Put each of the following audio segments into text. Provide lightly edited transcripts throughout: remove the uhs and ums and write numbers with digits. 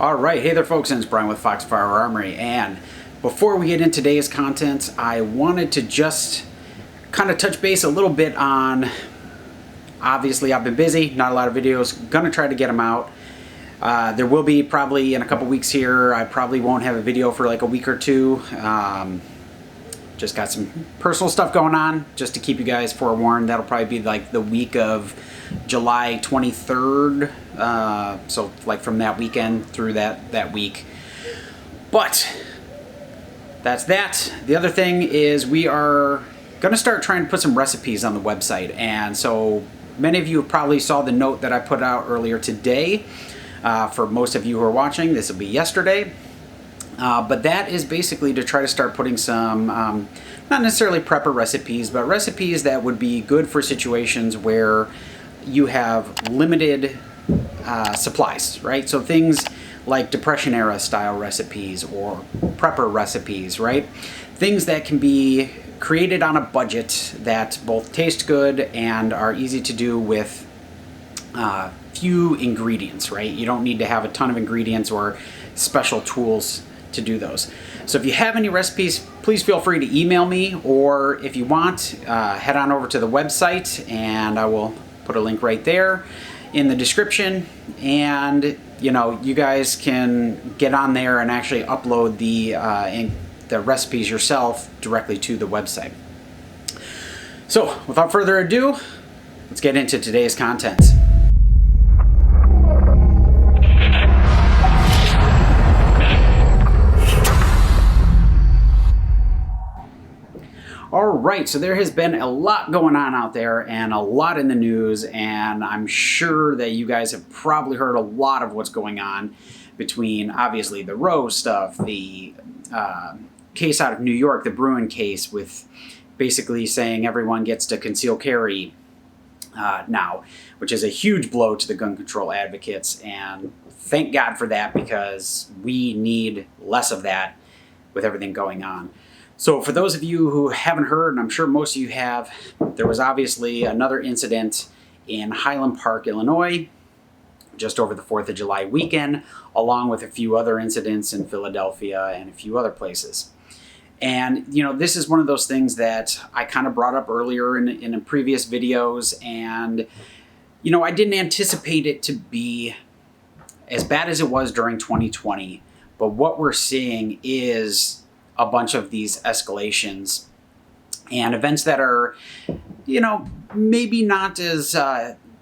All right, hey there folks, and it's Brian with Foxfire Armory, and before we get into today's content, I wanted to just kind of touch base a little bit on, obviously I've been busy, not a lot of videos, gonna try to get them out. There will be probably in a couple weeks here, I probably won't have a video for like a week or two. Just got some personal stuff going on, just to keep you guys forewarned. That'll probably be like the week of July 23rd, so like from that weekend through that week. But that's that. The other thing is we are gonna start trying to put some recipes on the website, and so many of you probably saw the note that I put out earlier today. For most of you who are watching, this will be yesterday. But that is basically to try to start putting some, not necessarily prepper recipes, but recipes that would be good for situations where you have limited supplies, right? So things like Depression era style recipes or prepper recipes, right? Things that can be created on a budget that both taste good and are easy to do with few ingredients, right? You don't need to have a ton of ingredients or special tools to do those. So if you have any recipes, please feel free to email me, or if you want, head on over to the website and I will put a link right there in the description, and you guys can get on there and actually upload the recipes yourself directly to the website. So without further ado, let's get into today's content. All right, so there has been a lot going on out there and a lot in the news, and I'm sure that you guys have probably heard a lot of what's going on between, obviously, the Roe stuff, the case out of New York, the Bruin case, with basically saying everyone gets to conceal carry now, which is a huge blow to the gun control advocates, and thank God for that, because we need less of that with everything going on. So for those of you who haven't heard, and I'm sure most of you have, there was obviously another incident in Highland Park, Illinois, just over the 4th of July weekend, along with a few other incidents in Philadelphia and a few other places. And, this is one of those things that I kind of brought up earlier in previous videos, and, I didn't anticipate it to be as bad as it was during 2020, but what we're seeing is a bunch of these escalations and events that are, maybe not as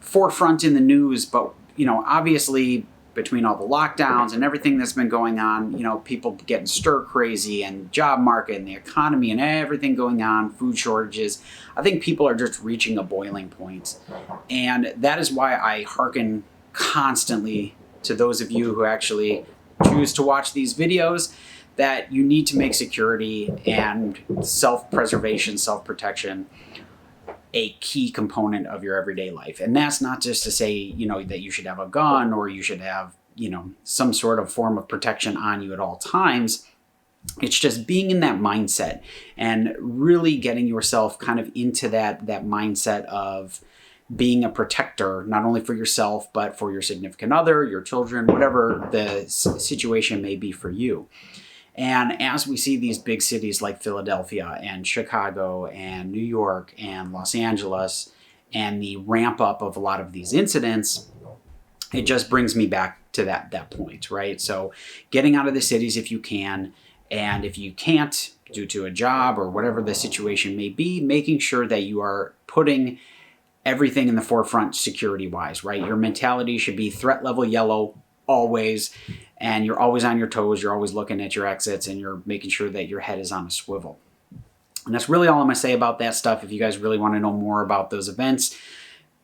forefront in the news, but, obviously between all the lockdowns and everything that's been going on, people getting stir crazy, and job market and the economy and everything going on, food shortages. I think people are just reaching a boiling point. And that is why I hearken constantly to those of you who actually choose to watch these videos, that you need to make security and self-preservation, self-protection a key component of your everyday life. And that's not just to say, that you should have a gun or you should have, some sort of form of protection on you at all times. It's just being in that mindset and really getting yourself kind of into that mindset of being a protector, not only for yourself, but for your significant other, your children, whatever the situation may be for you. And as we see these big cities like Philadelphia and Chicago and New York and Los Angeles, and the ramp up of a lot of these incidents, it just brings me back to that point, right? So getting out of the cities if you can, and if you can't, due to a job or whatever the situation may be, making sure that you are putting everything in the forefront security-wise, right? Your mentality should be threat level yellow always, and you're always on your toes, you're always looking at your exits, and you're making sure that your head is on a swivel. And that's really all I'm going to say about that stuff. If you guys really want to know more about those events,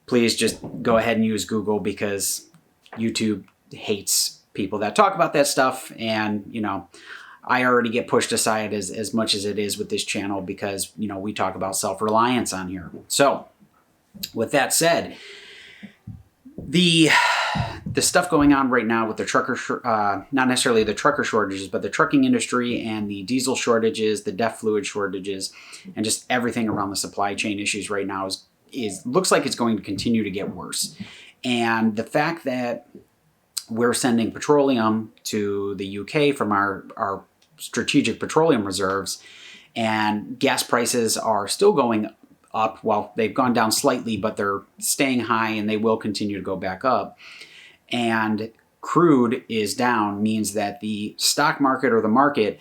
please just go ahead and use Google, because YouTube hates people that talk about that stuff. And, I already get pushed aside as much as it is with this channel, because, we talk about self-reliance on here. So with that said, the stuff going on right now with the not necessarily the trucker shortages, but the trucking industry and the diesel shortages, the DEF fluid shortages, and just everything around the supply chain issues right now looks like it's going to continue to get worse. And the fact that we're sending petroleum to the UK from our strategic petroleum reserves, and gas prices are still going up. Well, they've gone down slightly, but they're staying high, and they will continue to go back up. And crude is down, means that the stock market or the market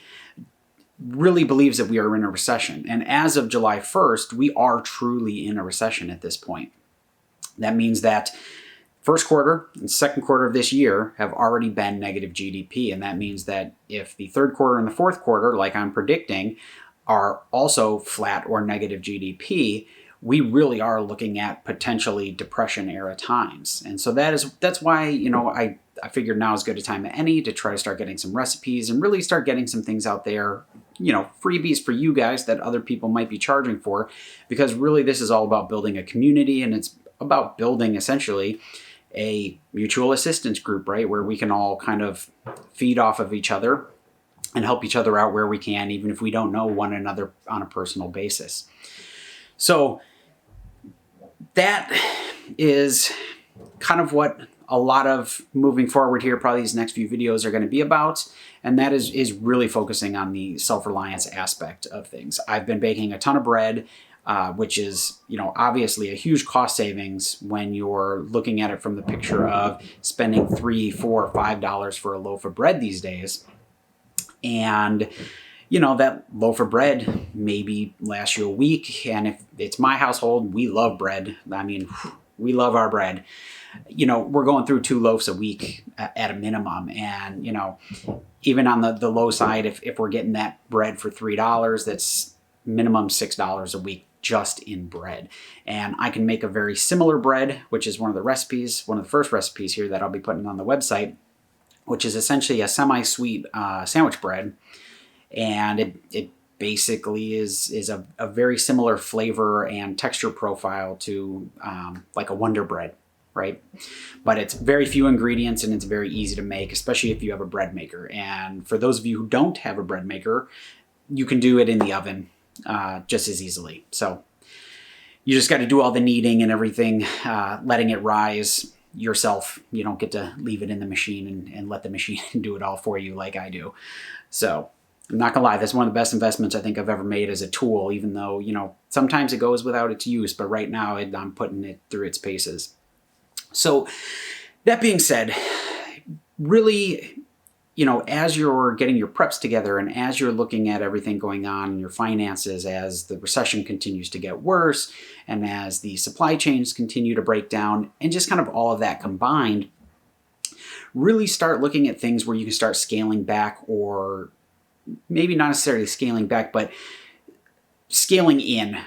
really believes that we are in a recession. And as of July 1st, we are truly in a recession at this point. That means that first quarter and second quarter of this year have already been negative GDP. And that means that if the third quarter and the fourth quarter, like I'm predicting, are also flat or negative GDP, we really are looking at potentially depression era times. And so that's why, I figured now is as good a time as any to try to start getting some recipes and really start getting some things out there, freebies for you guys that other people might be charging for, because really this is all about building a community, and it's about building essentially a mutual assistance group, right? Where we can all kind of feed off of each other and help each other out where we can, even if we don't know one another on a personal basis. So that is kind of what a lot of moving forward here, probably these next few videos are going to be about. And that is really focusing on the self-reliance aspect of things. I've been baking a ton of bread, which is, obviously a huge cost savings when you're looking at it from the picture of spending $3, $4, $5 for a loaf of bread these days. And that loaf of bread maybe lasts you a week. And if it's my household, we love bread. I mean, we love our bread. We're going through 2 loaves a week at a minimum. And, even on the low side, if we're getting that bread for $3, that's minimum $6 a week just in bread. And I can make a very similar bread, which is one of the first recipes here that I'll be putting on the website, which is essentially a semi-sweet sandwich bread. And it basically is a very similar flavor and texture profile to like a Wonder Bread, right? But it's very few ingredients, and it's very easy to make, especially if you have a bread maker. And for those of you who don't have a bread maker, you can do it in the oven just as easily. So you just got to do all the kneading and everything, letting it rise yourself. You don't get to leave it in the machine and let the machine do it all for you like I do. So I'm not gonna lie, that's one of the best investments I think I've ever made as a tool, even though, sometimes it goes without its use, but right now I'm putting it through its paces. So that being said, really, as you're getting your preps together and as you're looking at everything going on in your finances, as the recession continues to get worse and as the supply chains continue to break down, and just kind of all of that combined, really start looking at things where you can start scaling back, or maybe not necessarily scaling back, but scaling in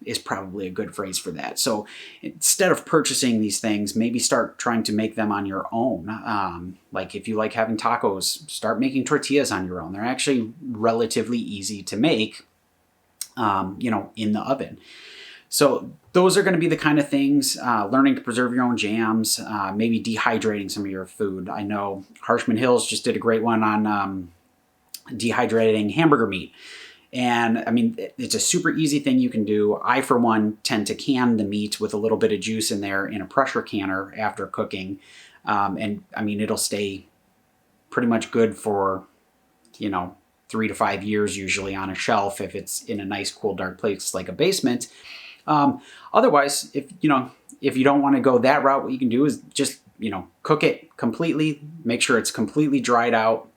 is probably a good phrase for that. So instead of purchasing these things, maybe start trying to make them on your own. Like if you like having tacos, start making tortillas on your own. They're actually relatively easy to make, in the oven. So those are going to be the kind of things, learning to preserve your own jams, maybe dehydrating some of your food. I know Harshman Hills just did a great one on dehydrating hamburger meat. And I mean, it's a super easy thing you can do. I, for one, tend to can the meat with a little bit of juice in there in a pressure canner after cooking. And I mean, it'll stay pretty much good for, 3 to 5 years usually on a shelf if it's in a nice, cool, dark place like a basement. Otherwise, if you don't want to go that route, what you can do is just, cook it completely, make sure it's completely dried out.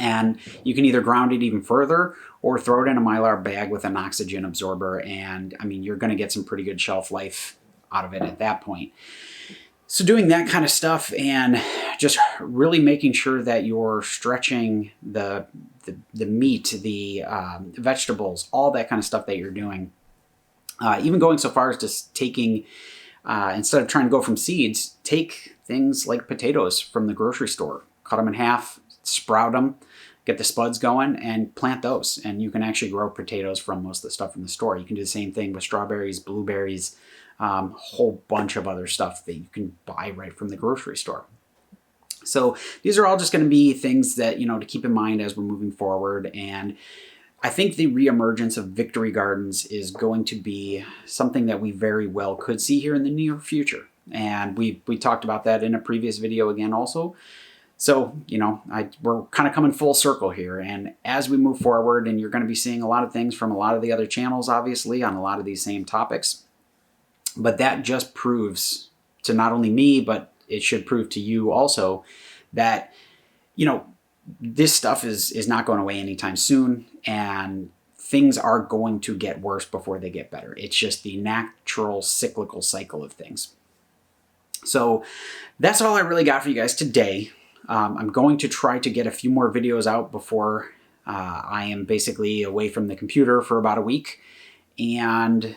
And you can either ground it even further or throw it in a Mylar bag with an oxygen absorber. And I mean, you're going to get some pretty good shelf life out of it at that point. So doing that kind of stuff and just really making sure that you're stretching the meat, the vegetables, all that kind of stuff that you're doing. Even going so far as just taking, instead of trying to go from seeds, take things like potatoes from the grocery store, cut them in half, sprout them, get the spuds going, and plant those. And you can actually grow potatoes from most of the stuff from the store. You can do the same thing with strawberries, blueberries, a whole bunch of other stuff that you can buy right from the grocery store. So these are all just going to be things that, to keep in mind as we're moving forward. And I think the reemergence of victory gardens is going to be something that we very well could see here in the near future. And we talked about that in a previous video again also. So, you know, we're kind of coming full circle here. And as we move forward, and you're going to be seeing a lot of things from a lot of the other channels, obviously, on a lot of these same topics. But that just proves to not only me, but it should prove to you also that, you know, this stuff is not going away anytime soon. And things are going to get worse before they get better. It's just the natural cyclical cycle of things. So that's all I really got for you guys today. I'm going to try to get a few more videos out before I am basically away from the computer for about a week, and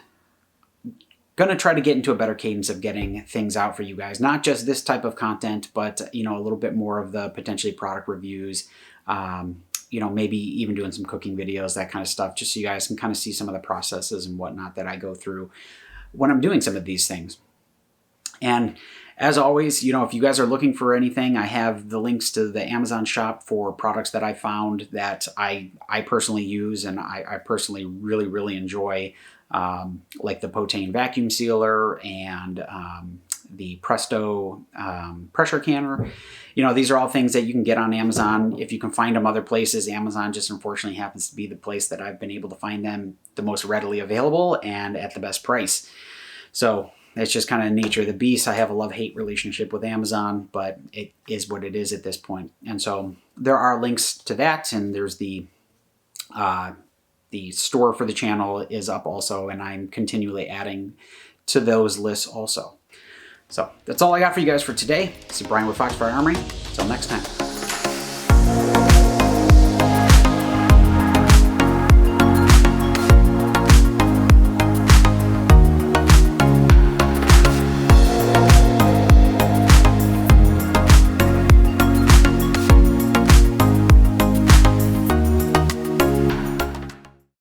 going to try to get into a better cadence of getting things out for you guys. Not just this type of content, but, you know, a little bit more of the potentially product reviews, you know, maybe even doing some cooking videos, that kind of stuff, just so you guys can kind of see some of the processes and whatnot that I go through when I'm doing some of these things. And as always, you know, if you guys are looking for anything, I have the links to the Amazon shop for products that I found that I personally use and I personally really enjoy, like the Potane vacuum sealer and the Presto pressure canner. You know, these are all things that you can get on Amazon. If you can find them other places, Amazon just unfortunately happens to be the place that I've been able to find them the most readily available and at the best price. So it's just kind of the nature of the beast. I have a love-hate relationship with Amazon, but it is what it is at this point. And so there are links to that, and there's the store for the channel is up also, and I'm continually adding to those lists also. So that's all I got for you guys for today. This is Brian with Foxfire Armory. Until next time.